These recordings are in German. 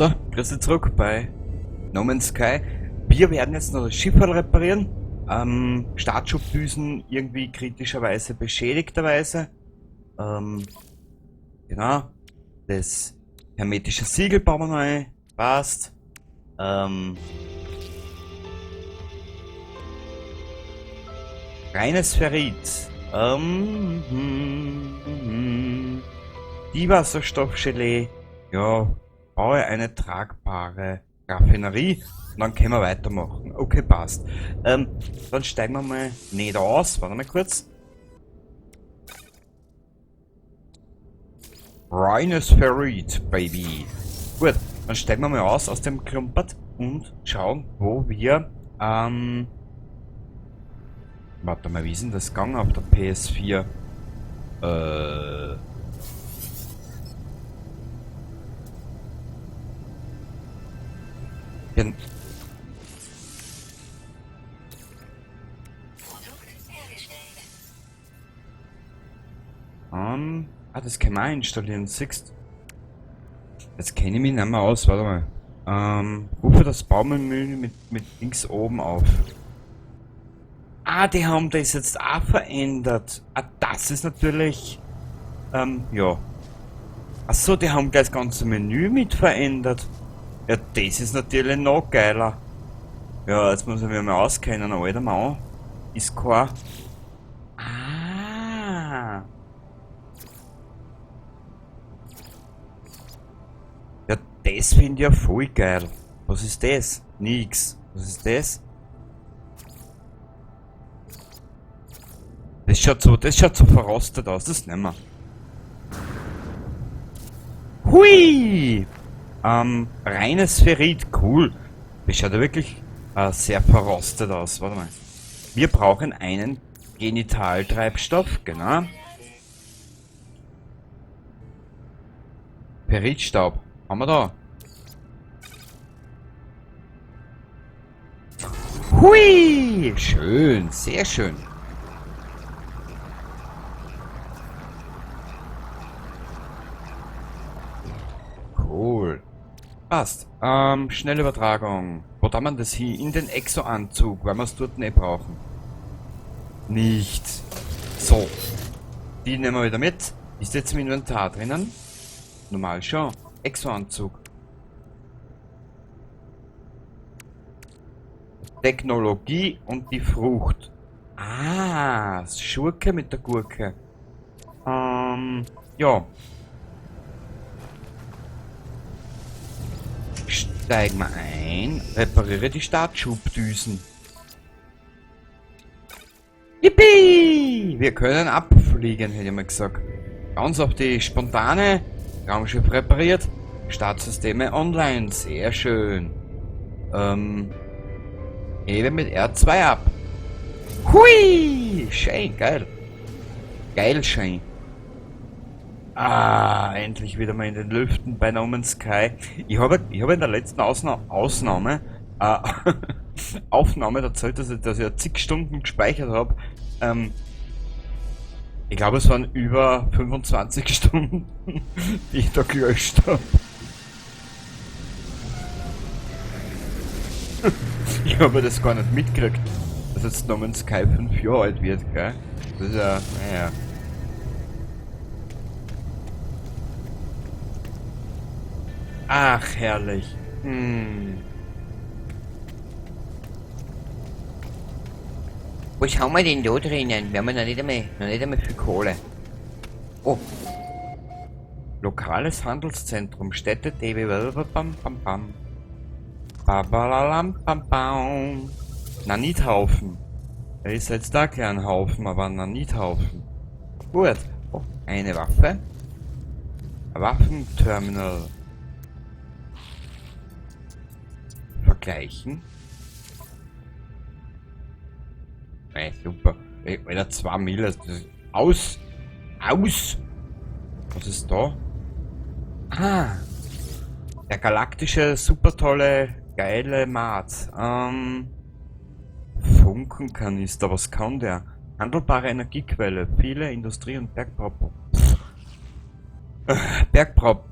So, grüß dich zurück bei No Man's Sky. Wir werden jetzt noch das Schiff halt reparieren. Startschubdüsen irgendwie kritischerweise beschädigterweise. Ähm, genau. Das hermetische Siegel bauen wir noch ein. Passt. Ähm, reines Ferrit. Die Wasserstoffgelee. Ja, baue eine tragbare Raffinerie und dann können wir weitermachen. Okay, passt. Dann steigen wir mal nicht aus. Warte mal kurz. Reines Ferrit, Baby. Gut, dann steigen wir mal aus dem Klumpert und schauen, wo wir, warte mal, wie ist denn das gegangen auf der PS4? Gen das können wir installieren. Siehst, jetzt kenne ich mich nicht mehr aus, warte mal. Rufe das Baumenü mit links oben auf. Ah, die haben das jetzt auch verändert. Ah, das ist natürlich, ja. Achso, die haben gleich das ganze Menü mit verändert. Ja, das ist natürlich noch geiler. Ja, jetzt muss ich mich mal auskennen, alter Mann. Ist klar. Ah. Ja, das finde ich ja voll geil. Was ist das? Nix. Was ist das? Das schaut so verrostet aus, das nehmen wir. Hui! Reines Ferrit, cool. Das schaut ja wirklich sehr verrostet aus. Warte mal. Wir brauchen einen Genitaltreibstoff, genau. Ferritstaub. Haben wir da. Hui! Schön, sehr schön. Cool. Passt. Schnellübertragung. Wo da man das hier? In den Exo-Anzug, weil wir es dort nicht brauchen. Nicht. So. Die nehmen wir wieder mit. Ist jetzt im Inventar drinnen? Normal schon. Exo-Anzug. Technologie und die Frucht. Ah, Schurke mit der Gurke. Ja. Steigen wir ein, repariere die Startschubdüsen. Yippie! Wir können abfliegen, hätte ich mal gesagt. Ganz auf die spontane, Raumschiff repariert, Startsysteme online, sehr schön. Hebe mit R2 ab. Hui! Schön, geil. Geil, schön. Ah, endlich wieder mal in den Lüften bei No Man's Sky. Ich habe in der letzten Aufnahme erzählt, dass ich zig Stunden gespeichert habe. Ich glaube, es waren über 25 Stunden, die ich da gelöscht habe. Ich habe das gar nicht mitgekriegt, dass jetzt No Man's Sky 5 Jahre alt wird, gell? Das ist ja, naja. Ach, herrlich. Was haben wir denn da drinnen? Wir haben noch nicht einmal viel Kohle. Oh. Lokales Handelszentrum, Städte, DB, bam, bam, bam. Babalalam, bam, bam. Nanithaufen. Er ist jetzt da kein Haufen, aber ein Nanithaufen. Gut. Oh, eine Waffe. Ein Waffenterminal. Vergleichen. Ey, super. Ey, Alter, 2 Mille. Aus! Aus! Was ist da? Ah! Der galaktische, super tolle, geile Mat. Funkenkanister, was kann der? Handelbare Energiequelle, viele Industrie- und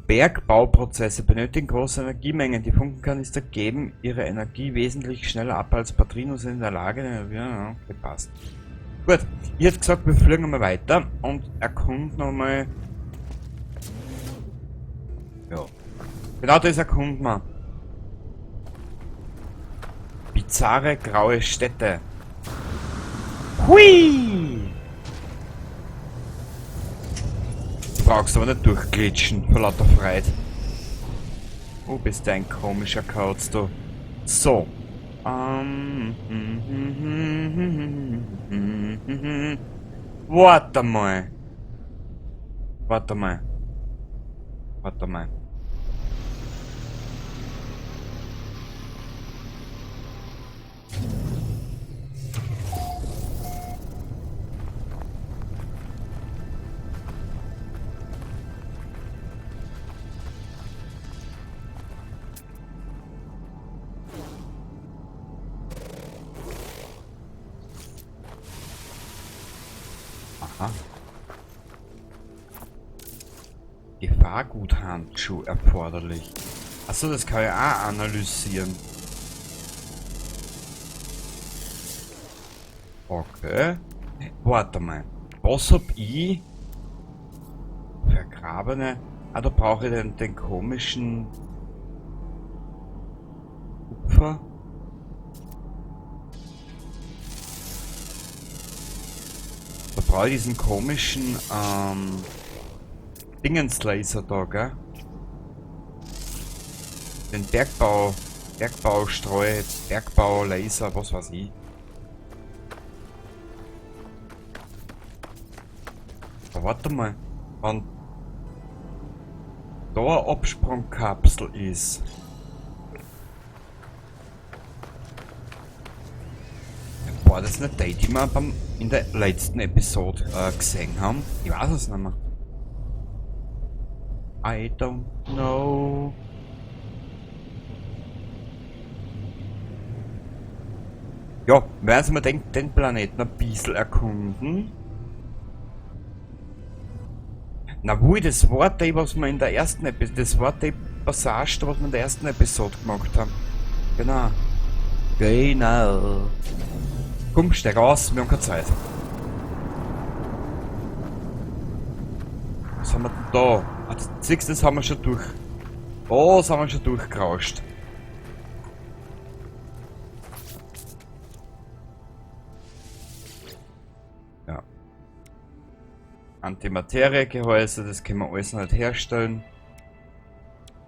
Bergbauprozesse benötigen große Energiemengen. Die Funkenkanister geben ihre Energie wesentlich schneller ab als Batterien und sind in der Lage, ja, okay, passt. Gut, ich hätte gesagt, wir fliegen einmal weiter und erkunden nochmal. Ja. Genau das erkunden wir. Bizarre graue Städte. Hui! Du brauchst aber nicht durchglitschen vor lauter Freude. Oh, bist du ein komischer Kauz, du. So. Warte mal. Warte mal. Warte mal. Aha. Gefahrguthandschuh erforderlich. Achso, das kann ich auch analysieren. Okay. Warte mal. Was hab ich? Vergrabene. Ah, da brauche ich den komischen Kupfer. Da brauche ich diesen komischen Dingenslaser da, gell? Den Bergbaustreu, Bergbaulaser, was weiß ich. Aber warte mal, wenn da eine Absprungkapsel ist. War das nicht die wir in der letzten Episode gesehen haben? Ich weiß es nicht mehr. I don't know. Ja, werden wir den Planeten ein bisschen erkunden. Na wohl, das war die, was wir in der ersten Episode, das war die Passage, was wir in der ersten Episode gemacht haben. Genau. Genau. Komm, steig aus, wir haben keine Zeit. Was haben wir denn da? Ah, das haben wir schon durch. Oh, das haben wir schon durchgerauscht. Ja. Antimateriegehäuse, das können wir alles noch nicht herstellen.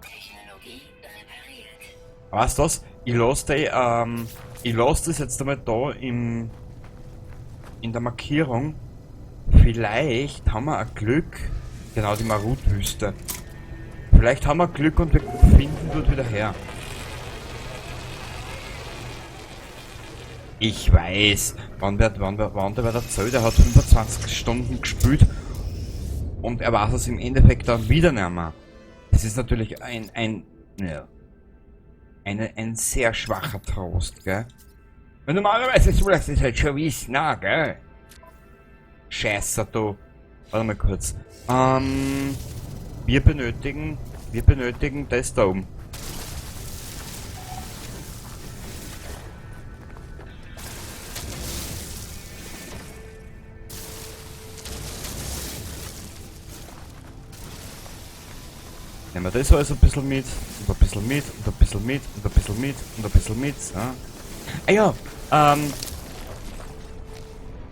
Technologie repariert. Weißt du was? Ich lasse das jetzt einmal da in der Markierung. Vielleicht haben wir ein Glück. Genau, die Marut-Wüste. Vielleicht haben wir Glück und wir finden dort wieder her. Ich weiß, wann der erzählt, er hat 25 Stunden gespielt und er weiß es im Endeffekt dann wieder nicht mehr. Das ist natürlich ein sehr schwacher Trost, gell? Weil normalerweise sollst du das halt schon wissen, na, gell? Scheiße, du. Warte mal kurz. Wir benötigen das da oben. Nehmen wir das alles ein bisschen mit, und ein bisschen mit, und ein bisschen mit, und ein bisschen mit, und ein bisschen mit, ja. Ah ja,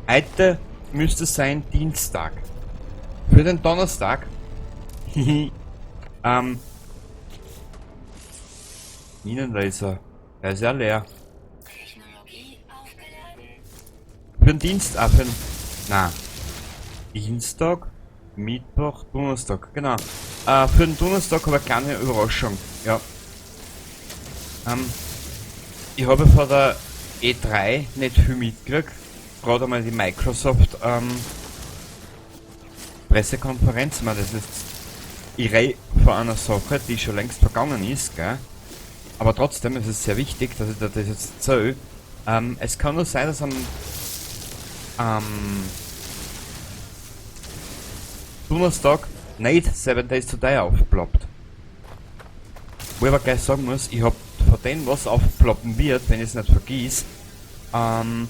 heute müsste es sein Dienstag. Für den Donnerstag, Minenlaser, der ist ja leer. Technologie aufgeladen. Für den Dienstag, Dienstag, Mittwoch, Donnerstag, genau. Für den Donnerstag habe ich eine kleine Überraschung, ja. Ich habe von der E3 nicht viel mitgekriegt, gerade einmal die Microsoft Pressekonferenz, ich rede von einer Sache, die schon längst vergangen ist, gell? Aber trotzdem ist es sehr wichtig, dass ich das jetzt erzähle. Es kann nur sein, dass am Donnerstag nicht 7 Days to Die aufploppt. Wo ich aber gleich sagen muss, ich hab von dem, was aufploppen wird, wenn ich es nicht vergieß, da habe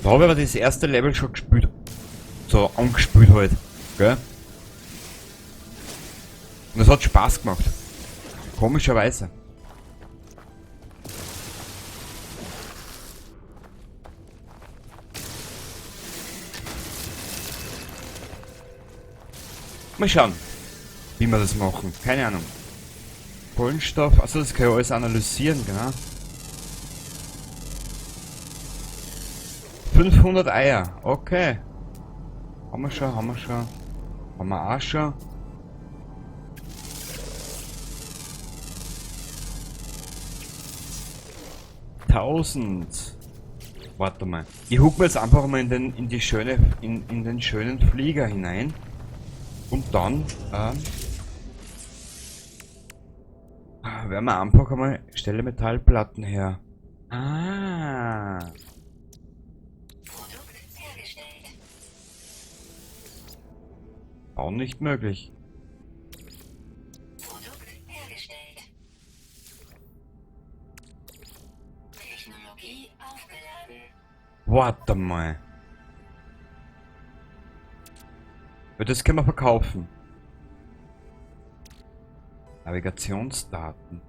ich aber das erste Level schon gespielt. So angespielt halt. Gell? Und es hat Spaß gemacht. Komischerweise. Mal schauen, wie wir das machen. Keine Ahnung. Kohlenstoff, also das kann ich alles analysieren, genau. 500 Eier, okay. Haben wir schon, haben wir schon. Haben wir auch schon. Tausend. Warte mal. Ich huck mir jetzt einfach mal in den schönen Flieger hinein. Und dann werden wir einfach einmal Stelle Metallplatten her. Ah. Produkt hergestellt. Bauen nicht möglich. Produkt hergestellt. Technologie aufgeladen. Warte mal. Ja, das können wir verkaufen. Navigationsdaten.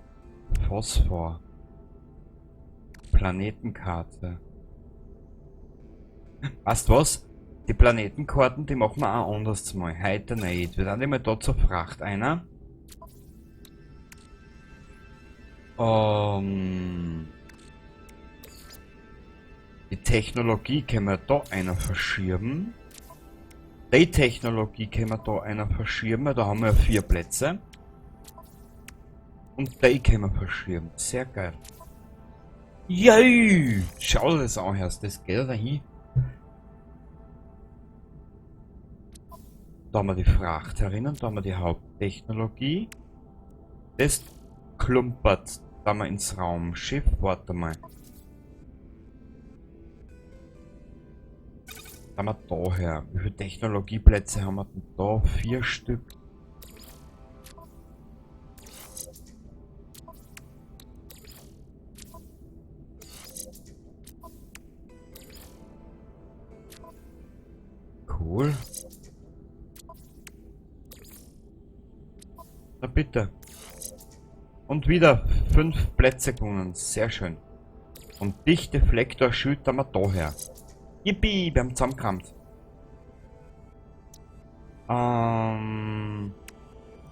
Phosphor. Planetenkarte. Weißt du was? Die Planetenkarten, die machen wir auch anders mal. Heute nicht. Wir dann mal da zur Fracht einer. Die Technologie können wir da einer verschieben. Die Technologie können wir da einer verschieben. Da haben wir 4 Plätze. Und die können wir verschieben. Sehr geil. Yay! Schau dir das an, Herr. Das geht da hin. Da haben wir die Fracht herinnen, da haben wir die Haupttechnologie. Das klumpert da mal ins Raumschiff. Warte mal. Da haben wir da her. Wie viele Technologieplätze haben wir denn da? 4 Stück. Cool. Na bitte. Und wieder 5 Plätze gewonnen. Sehr schön. Und dichte Deflektor-Schild haben wir da her. Yippie, wir haben zusammengekramt.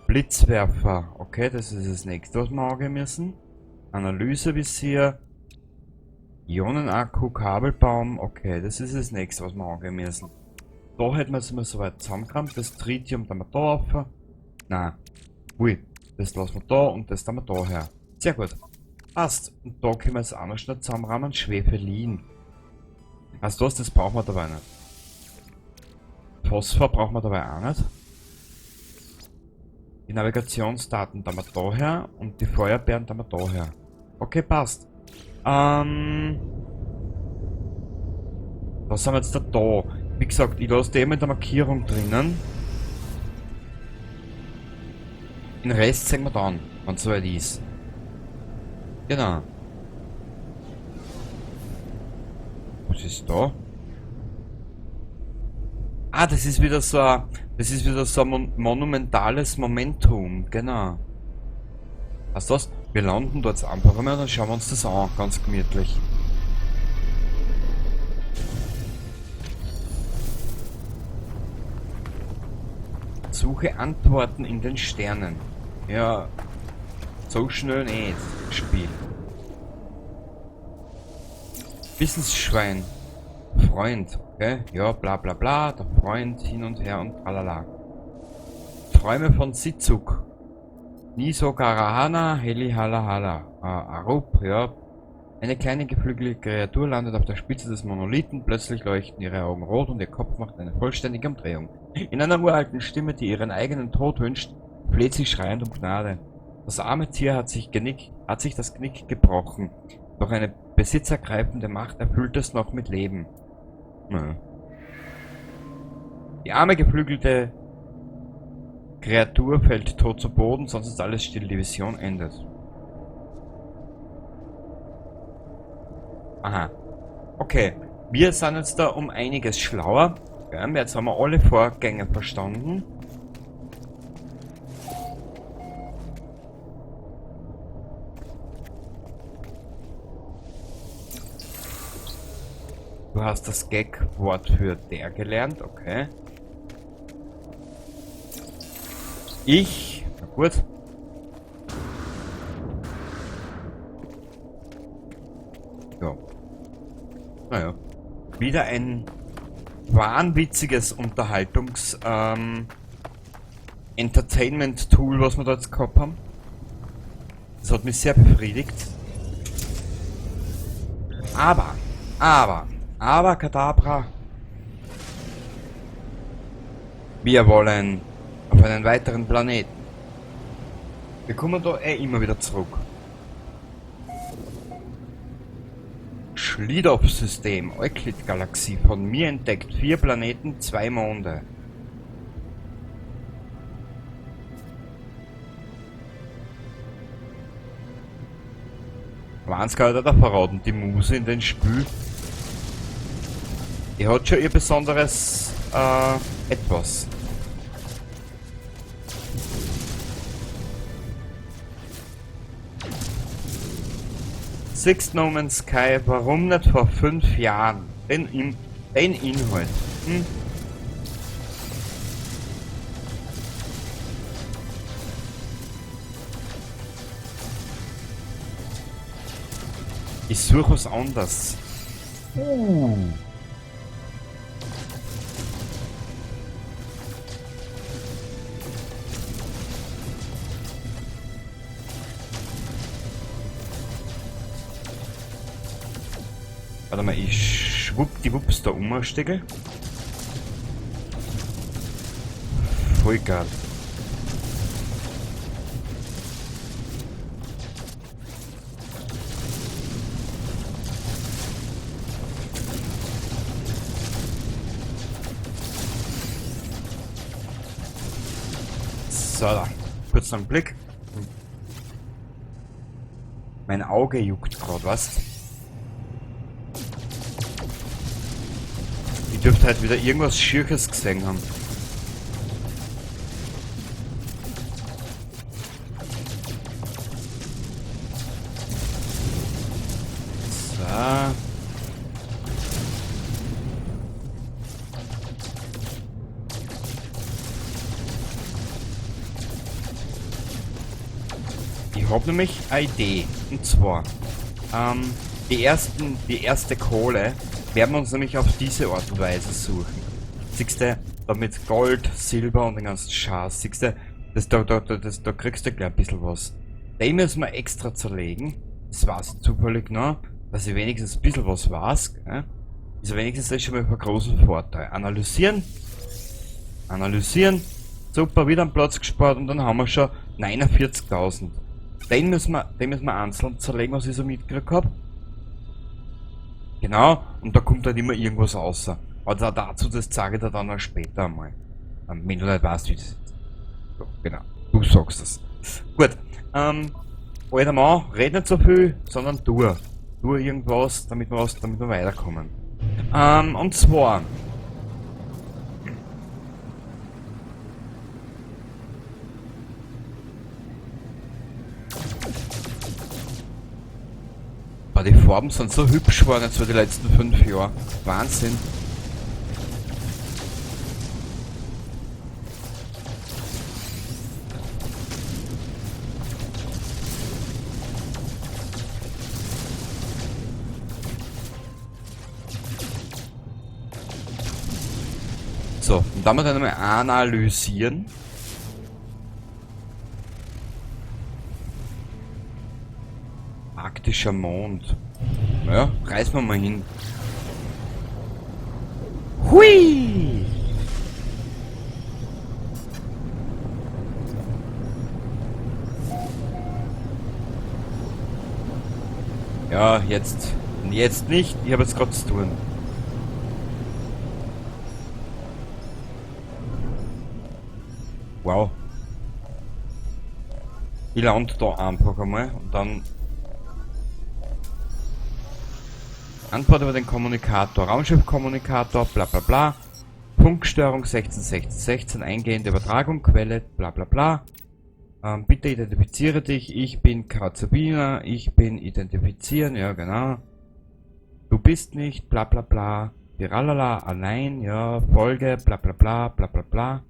Blitzwerfer. Okay, das ist das nächste, was wir angehen müssen. Analysevisier. Ionenakku, Kabelbaum. Okay, das ist das nächste, was wir angehen müssen. Da hätten wir es mal so weit zusammengekramt. Das Tritium da wir da auf. Nein. Ui, das lassen wir da und das da wir da her. Sehr gut. Passt. Und da können wir es auch noch schnell zusammenrahmen. Schwefelin. Weißt du was, das brauchen wir dabei nicht. Phosphor brauchen wir dabei auch nicht. Die Navigationsdaten da wir da her und die Feuerbeeren da wir da her. Okay, passt. Was haben wir jetzt da? Wie gesagt, ich lasse den mit der Markierung drinnen. Den Rest sehen wir dann, wenn es soweit ist. Genau. Was ist da? Ah, das ist wieder so ein monumentales Momentum, genau. Weißt du was? Wir landen dort einfach einmal und dann schauen wir uns das an, ganz gemütlich. Suche Antworten in den Sternen. Ja, so schnell nicht, Spiel. Wissensschwein. Freund, okay? Ja, bla bla bla, der Freund hin und her und tralala. Träume von Sitzuk. Niso Garahana, Heli Hala Hala. Arup, ja. Eine kleine geflügelte Kreatur landet auf der Spitze des Monolithen. Plötzlich leuchten ihre Augen rot und ihr Kopf macht eine vollständige Umdrehung. In einer uralten Stimme, die ihren eigenen Tod wünscht, fleht sie schreiend um Gnade. Das arme Tier hat sich das Genick gebrochen. Doch eine besitzergreifende Macht erfüllt es noch mit Leben. Die arme geflügelte Kreatur fällt tot zu Boden, sonst ist alles still. Die Vision endet. Aha. Okay. Wir sind jetzt da um einiges schlauer. Ja, jetzt haben wir alle Vorgänge verstanden. Du hast das Gag-Wort für der gelernt, okay. Na gut. Ja. Naja. Wieder ein wahnwitziges Entertainment-Tool, was wir da jetzt gehabt haben. Das hat mich sehr befriedigt. Aber, Kadabra. Wir wollen auf einen weiteren Planeten. Wir kommen da immer wieder zurück. Schlidow-System, Euklid-Galaxie, von mir entdeckt. 4 Planeten, 2 Monde. Wahnsinnig hat er da verraten, die Muse in den Spiel. Die hat schon ihr besonderes etwas. Sixth No Man's Sky, warum nicht vor 5 Jahren? Den Inhalt. Ich suche was anderes. Warte mal, ich schwuppdiwupps da umstecke. Voll geil. So, da. Kurz einen Blick. Mein Auge juckt gerade, was? Ich dürfte halt wieder irgendwas Schierches gesehen haben. So. Ich habe nämlich eine Idee. Und zwar, die erste Kohle werden wir uns nämlich auf diese Art und Weise suchen. Siehst du, da mit Gold, Silber und den ganzen Schatz, siehst du, da kriegst du gleich ein bisschen was. Den müssen wir extra zerlegen. Das weiß ich zufällig noch, dass ich wenigstens ein bisschen was weiß. Gell? Also wenigstens das schon mal einen großen Vorteil. Analysieren. Super, wieder einen Platz gespart und dann haben wir schon 49.000. Den müssen wir einzeln zerlegen, was ich so mitgekriegt habe. Genau, und da kommt halt immer irgendwas raus. Aber dazu, das zeige ich dir dann auch später einmal. Wenn du nicht weißt, wie das ist. So, genau, du sagst das. Gut, alter Mann, red nicht so viel, sondern tu irgendwas, damit wir weiterkommen. Und zwar... Die Farben sind so hübsch geworden jetzt für die letzten 5 Jahre. Wahnsinn. So, und dann wir dann mal analysieren. Arktischer Mond. Ja, reißen wir mal hin. Hui! Ja, jetzt nicht. Ich habe jetzt gerade zu tun. Wow, Ich lande da einfach einmal und dann Antwort über den Kommunikator, Raumschiffkommunikator, bla bla bla. Funkstörung 161616, eingehende Übertragung, Quelle, bla bla bla. Bitte identifiziere dich, ich bin Karazabina, ich bin identifizieren, ja genau. Du bist nicht, bla bla bla. Biralala, allein, ja, Folge, bla bla bla, bla bla bla.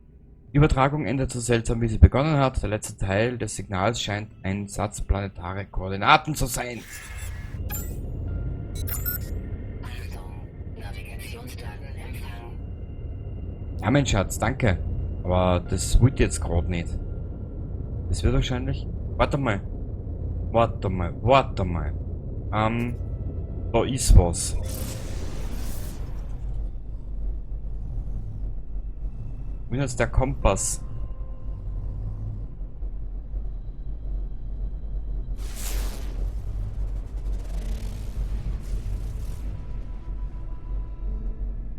Übertragung endet so seltsam, wie sie begonnen hat. Der letzte Teil des Signals scheint ein Satz planetare Koordinaten zu sein. Achtung, Navigationsdaten empfangen. Ja, mein Schatz, danke. Aber das wollte jetzt gerade nicht. Das wird wahrscheinlich... Warte mal. Warte mal. Warte mal. Da ist was. Wo ist jetzt der Kompass?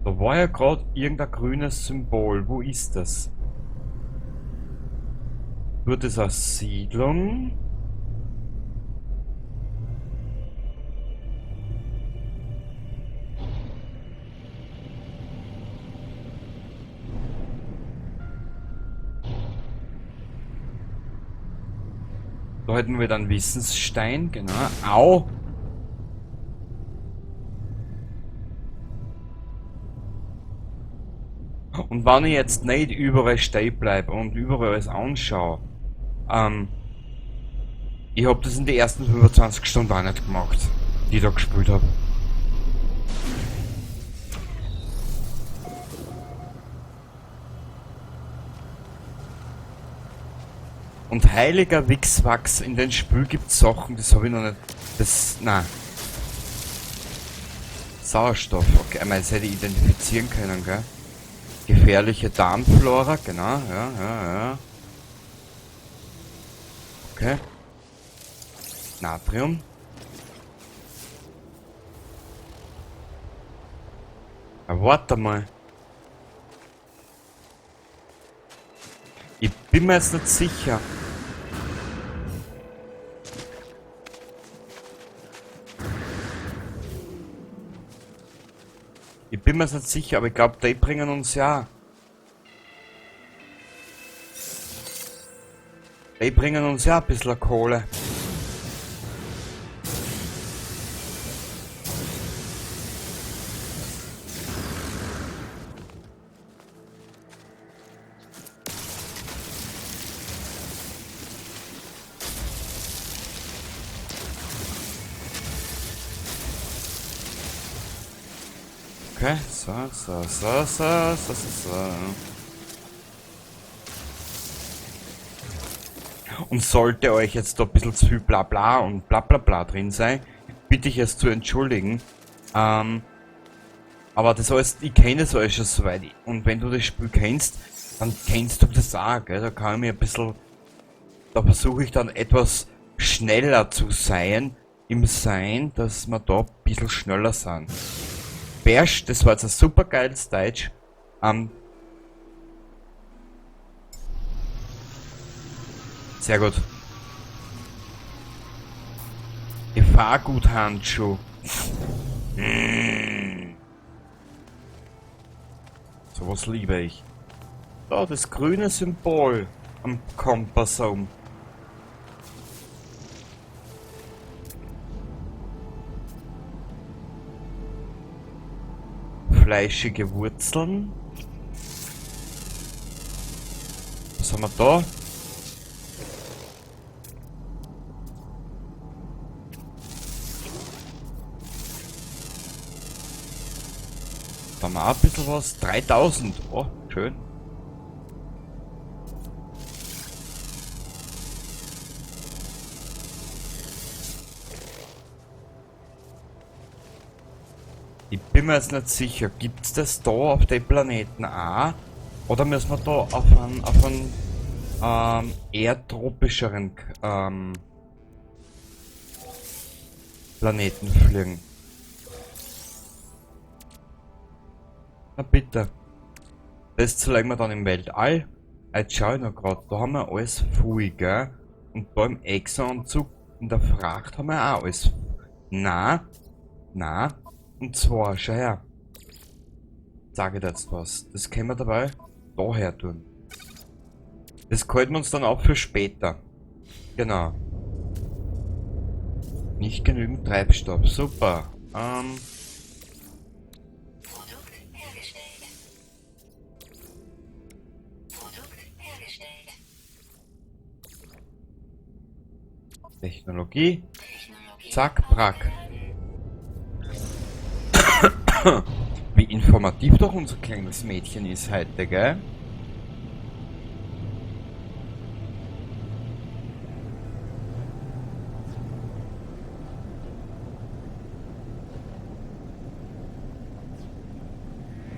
Da war ja gerade irgendein grünes Symbol. Wo ist das? Wird es eine Siedlung? Da hätten wir dann Wissensstein, genau. Au! Und wenn ich jetzt nicht überall stehen bleibe und überall alles anschaue, ich habe das in den ersten 25 Stunden auch nicht gemacht, die ich da gespielt habe. Und heiliger Wichswachs, in den Spiel gibt's Sachen, das habe ich noch nicht. Das. Nein. Sauerstoff, okay, ich meine, das hätte ich identifizieren können, gell? Gefährliche Darmflora, genau, ja. Okay. Natrium. Aber warte mal. Ich bin mir jetzt nicht sicher. Ich bin mir jetzt nicht sicher, aber ich glaube, die bringen uns ja. Die bringen uns ja ein bisschen Kohle. Okay, so. Und sollte euch jetzt da ein bisschen zu viel Blabla und Blablabla drin sein, bitte ich es zu entschuldigen. Aber das alles, ich kenne das alles schon soweit. Und wenn du das Spiel kennst, dann kennst du das auch, gell? Da kann ich mir ein bisschen, da versuche ich dann etwas schneller zu sein, im Sein, dass wir da ein bisschen schneller sind. Bersch, das war jetzt ein super geiles Deutsch. Sehr gut. Gefahrguthandschuh. Sowas liebe ich. Da, das grüne Symbol am Kompass oben. Fleischige Wurzeln. Was haben wir da? Da haben wir auch ein bisschen was. 3000. Oh, schön. Ich bin mir jetzt nicht sicher, gibt's das da auf dem Planeten auch? Oder müssen wir da auf einen eher Planeten fliegen? Na bitte. Das zeigen wir dann im Weltall. Jetzt schau ich noch grad, da haben wir alles voll, gell? Und da im Exo-Anzug in der Fracht haben wir auch alles. Na, na. Und zwar, schau her. Sag ich dir jetzt was. Das können wir dabei daher tun. Das halten wir uns dann auch für später. Genau. Nicht genügend Treibstoff. Super. Produkt hergestellt. Produkt hergestellt. Technologie. Technologie. Zack, brack. Wie informativ doch unser kleines Mädchen ist heute, gell?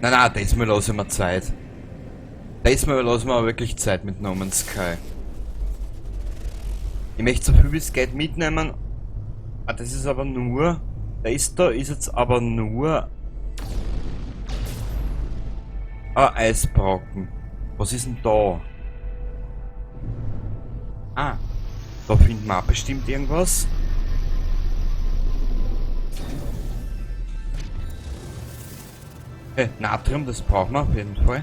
Nein, diesmal lassen wir Zeit. Diesmal lassen wir aber wirklich Zeit mit No Man's Sky. Ich möchte so viel wie es geht mitnehmen. Ah, das ist aber nur... Das da ist jetzt aber nur... ein Eisbrocken. Was ist denn da? Ah, da finden wir auch bestimmt irgendwas. Natrium, das brauchen wir auf jeden Fall.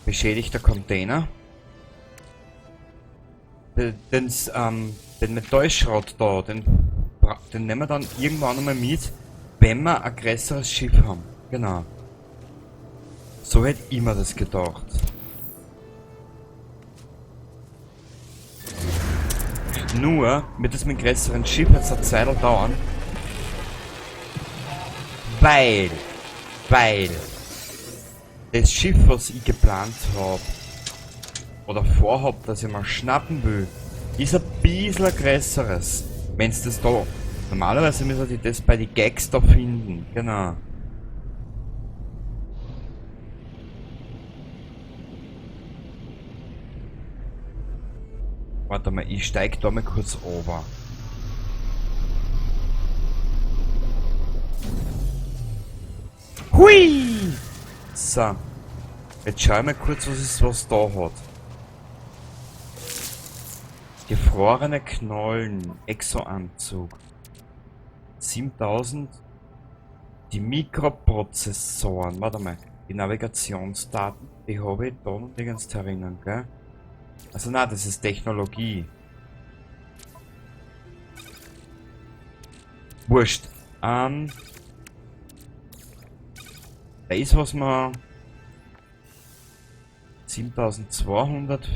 Beschädigter Container. Den Metallschrott da, den nehmen wir dann irgendwann einmal mit, wenn wir ein größeres Schiff haben. Genau. So hätte ich mir das gedacht. Nur, wird es mit einem größeren Schiff jetzt eine Zeit dauern. Weil das Schiff, was ich geplant habe, oder vorhab, dass ich mal schnappen will, ist ein bisschen größeres. Wenn's das da... Normalerweise müsste ich das bei den Gags da finden. Genau. Warte mal, ich steig da mal kurz over. Hui! So. Jetzt schau ich mal kurz, was da hat. Gefrorene Knollen, Exo-Anzug. 7000. Die Mikroprozessoren, warte mal. Die Navigationsdaten, die habe ich da noch nirgends erinnern, gell? Also na, das ist Technologie. Wurscht. Da ist was man 7200,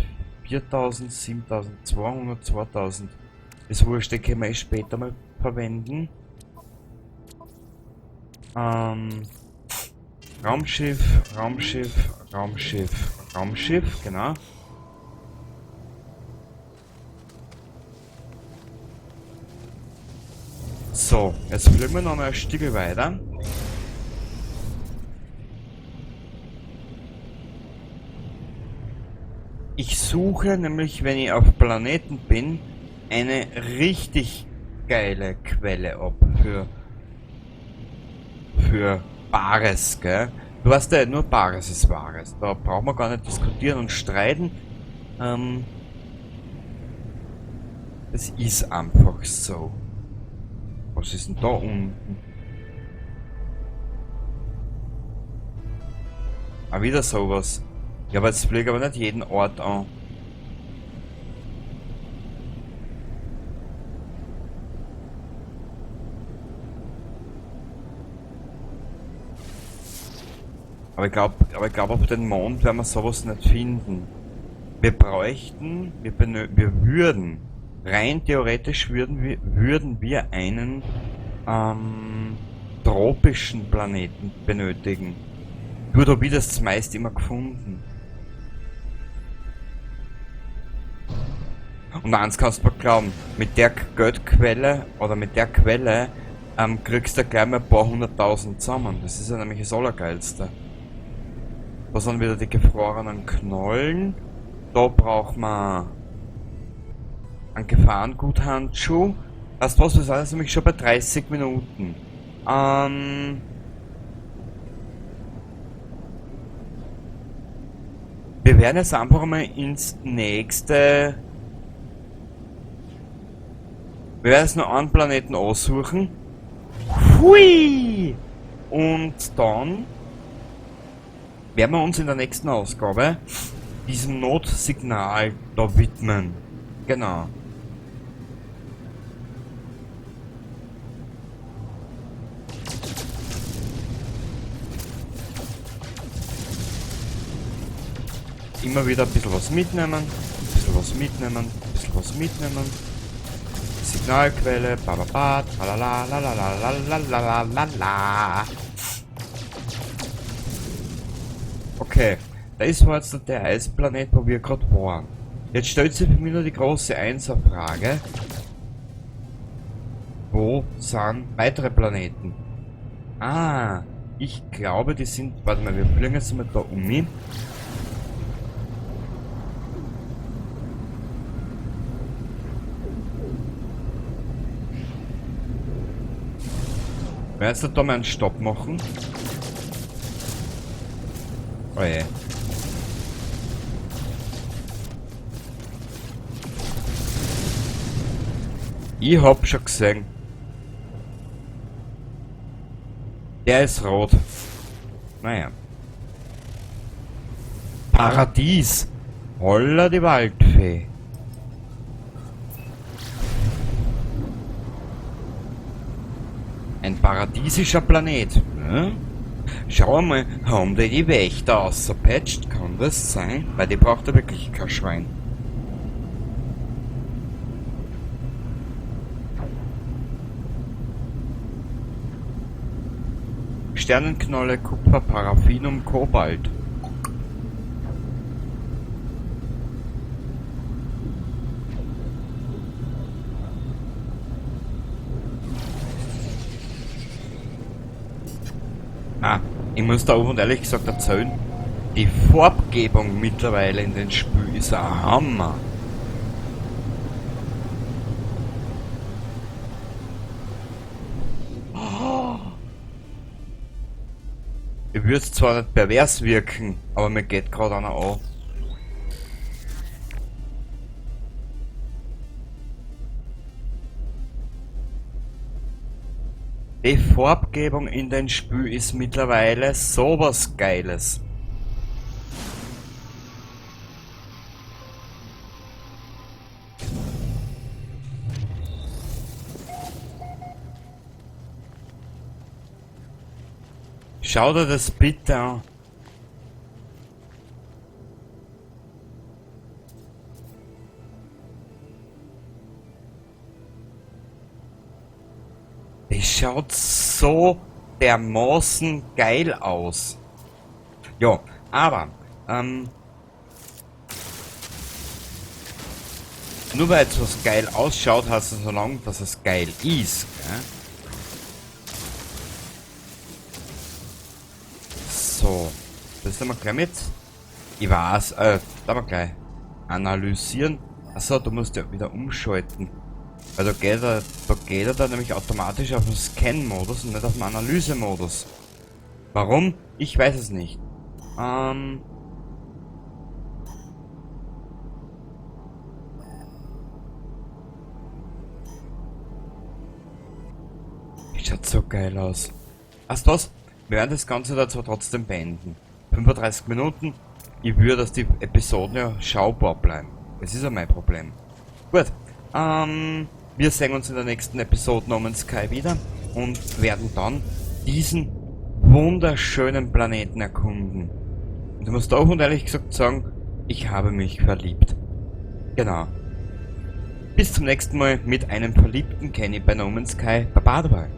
4000, 7200, 2000. Das Wurscht, den können wir später mal verwenden. Raumschiff, Raumschiff, Raumschiff, Raumschiff, genau. So, jetzt fliegen wir noch mal ein Stück weiter. Ich suche nämlich, wenn ich auf Planeten bin, eine richtig geile Quelle ab für Bares, gell? Du weißt ja, nur Bares ist Wahres. Da brauchen wir gar nicht diskutieren und streiten. Es ist einfach so. Was ist denn da unten? Ah, wieder sowas. Ja, aber jetzt fliege aber nicht jeden Ort an. Aber ich glaube, auf den Mond werden wir sowas nicht finden. Wir bräuchten, wir würden, rein theoretisch würden wir einen tropischen Planeten benötigen. Nur da wird das meist immer gefunden. Und eins kannst du mir glauben, mit der Geldquelle oder mit der Quelle kriegst du gleich mal ein paar hunderttausend zusammen. Das ist ja nämlich das Allergeilste. Da sind wieder die gefrorenen Knollen. Da braucht man einen Gefahrenguthandschuh. Weißt du was, wir sind jetzt nämlich schon bei 30 Minuten. Wir werden jetzt einfach mal ins nächste... Wir werden jetzt nur einen Planeten aussuchen. Hui! Und dann werden wir uns in der nächsten Ausgabe diesem Notsignal da widmen. Genau. Immer wieder ein bisschen was mitnehmen, ein bisschen was mitnehmen, ein bisschen was mitnehmen. Signalquelle, bababa, tralala, lalalala. Okay, das war jetzt der Eisplanet, wo wir gerade waren. Jetzt stellt sich für mich nur die große Einser-Frage. Wo sind weitere Planeten? Ah, ich glaube, die sind... Warte mal, wir fliegen jetzt mal da um. Wir werden jetzt da mal einen Stopp machen. Oh je. Ich hab schon gesehen. Der ist rot. Naja. Paradies. Holla die Waldfee. Ein paradiesischer Planet. Ne? Schau mal, haben die Wächter ausgepatcht? Kann das sein? Weil die braucht ja wirklich kein Schwein. Sternenknolle, Kupfer, Paraffinum, Kobalt. Ah, ich muss da oben ehrlich gesagt erzählen, die Farbgebung mittlerweile in den Spielen ist ein Hammer. Ich würde es zwar nicht pervers wirken, aber mir geht gerade einer an. Die Farbgebung in den Spiel ist mittlerweile sowas Geiles. Schau dir das bitte an. Die schaut so dermaßen geil aus. Ja, aber, nur weil etwas geil ausschaut, heißt es so lange, dass es geil ist, gell? So, das nehmen wir gleich mit. Ich weiß, da wir gleich analysieren. Achso, du musst ja wieder umschalten. Weil da geht er dann nämlich automatisch auf den Scan-Modus und nicht auf den Analyse-Modus. Warum? Ich weiß es nicht. Schaut so geil aus. Weißt du was? Wir werden das Ganze dazu trotzdem beenden. 35 Minuten. Ich würde, dass die Episoden ja schaubar bleiben. Das ist ja mein Problem. Gut. Wir sehen uns in der nächsten Episode No Man's Sky wieder und werden dann diesen wunderschönen Planeten erkunden. Und ich muss da auch und ehrlich gesagt sagen, ich habe mich verliebt. Genau. Bis zum nächsten Mal mit einem verliebten Kenny bei No Man's Sky. Baba dabei.